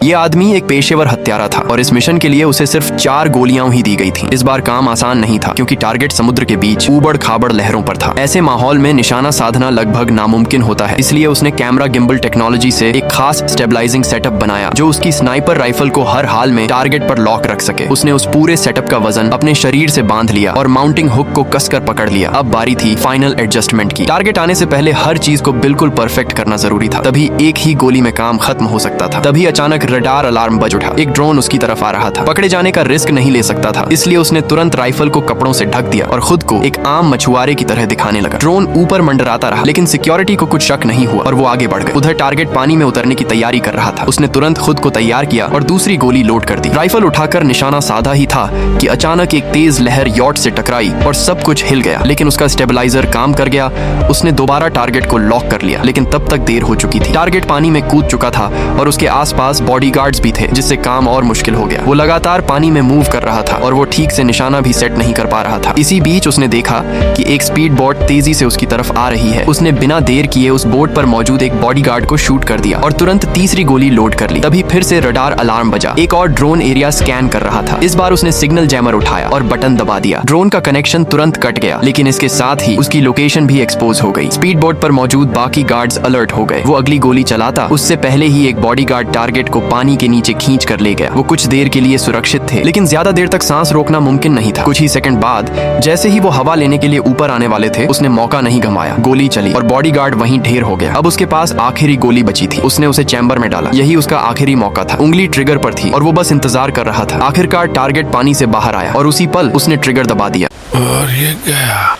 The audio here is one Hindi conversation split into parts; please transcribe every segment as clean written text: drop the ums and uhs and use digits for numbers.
ये आदमी एक पेशेवर हत्यारा था और इस मिशन के लिए उसे सिर्फ 4 गोलियां ही दी गई थी। इस बार काम आसान नहीं था क्योंकि टारगेट समुद्र के बीच ऊबड़ खाबड़ लहरों पर था। ऐसे माहौल में निशाना साधना लगभग नामुमकिन होता है, इसलिए उसने कैमरा गिम्बल टेक्नोलॉजी से एक खास स्टेबलाइजिंग सेटअप बनाया जो उसकी स्नाइपर राइफल को हर हाल में टारगेट पर लॉक रख सके। उसने उस पूरे सेटअप का वजन अपने शरीर से बांध लिया और माउंटिंग हुक को कसकर पकड़ लिया। अब बारी थी फाइनल एडजस्टमेंट की। टारगेट आने से पहले हर चीज को बिल्कुल परफेक्ट करना जरूरी था, तभी एक ही गोली में काम खत्म हो सकता था। तभी अचानक रडार अलार्म बज उठा। एक ड्रोन उसकी तरफ आ रहा था। पकड़े जाने का रिस्क नहीं ले सकता था, इसलिए उसने तुरंत राइफल को कपड़ों से ढक दिया और खुद को एक आम मछुआरे की तरह दिखाने लगा। ड्रोन ऊपर मंडराता रहा, लेकिन सिक्योरिटी को कुछ शक नहीं हुआ और वो आगे बढ़ गए। उधर टारगेट पानी में उतरने की तैयारी कर रहा था। उसने तुरंत खुद को तैयार किया और दूसरी गोली लोड कर दी। राइफल उठाकर निशाना साधा ही था कि अचानक एक तेज लहर यॉट से टकराई और सब कुछ हिल गया, लेकिन उसका स्टेबलाइजर काम कर गया। उसने दोबारा टारगेट को लॉक कर लिया, लेकिन तब तक देर हो चुकी थी। टारगेट पानी में कूद चुका था और उसके आसपास बॉडीगार्ड्स भी थे, जिससे काम और मुश्किल हो गया। वो लगातार पानी में मूव कर रहा था और वो ठीक से निशाना भी सेट नहीं कर पा रहा था। इसी बीच उसने देखा कि एक स्पीड बोट तेजी से उसकी तरफ आ रही है। उसने बिना देर किए उस बोट पर मौजूद एक बॉडीगार्ड को शूट कर दिया और तुरंत तीसरी गोली लोड कर ली। तभी फिर से रडार अलार्म बजा। एक और ड्रोन एरिया स्कैन कर रहा था। इस बार उसने सिग्नल जैमर उठाया और बटन दबा दिया। ड्रोन का कनेक्शन तुरंत कट गया, लेकिन इसके साथ ही उसकी लोकेशन भी एक्सपोज हो गई। स्पीड बोट पर मौजूद बाकी गार्ड्स अलर्ट हो गए। वो अगली गोली चलाता उससे पहले ही एक बॉडीगार्ड टारगेट को पानी के नीचे खींच कर ले गया। वो कुछ देर के लिए सुरक्षित थे, लेकिन ज्यादा देर तक सांस रोकना मुमकिन नहीं था। कुछ ही सेकंड बाद जैसे ही वो हवा लेने के लिए ऊपर आने वाले थे, उसने मौका नहीं गंवाया। गोली चली और बॉडीगार्ड वहीं ढेर हो गया। अब उसके पास आखिरी गोली बची थी। उसने उसे चैम्बर में डाला। यही उसका आखिरी मौका था। उंगली ट्रिगर पर थी और वो बस इंतजार कर रहा था। आखिरकार टारगेट पानी से बाहर आया और उसी पल उसने ट्रिगर दबा दिया और ये गया।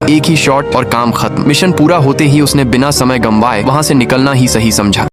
एक ही शॉट और काम खत्म। मिशन पूरा होते ही उसने बिना समय गंवाए वहां से निकलना ही सही समझा।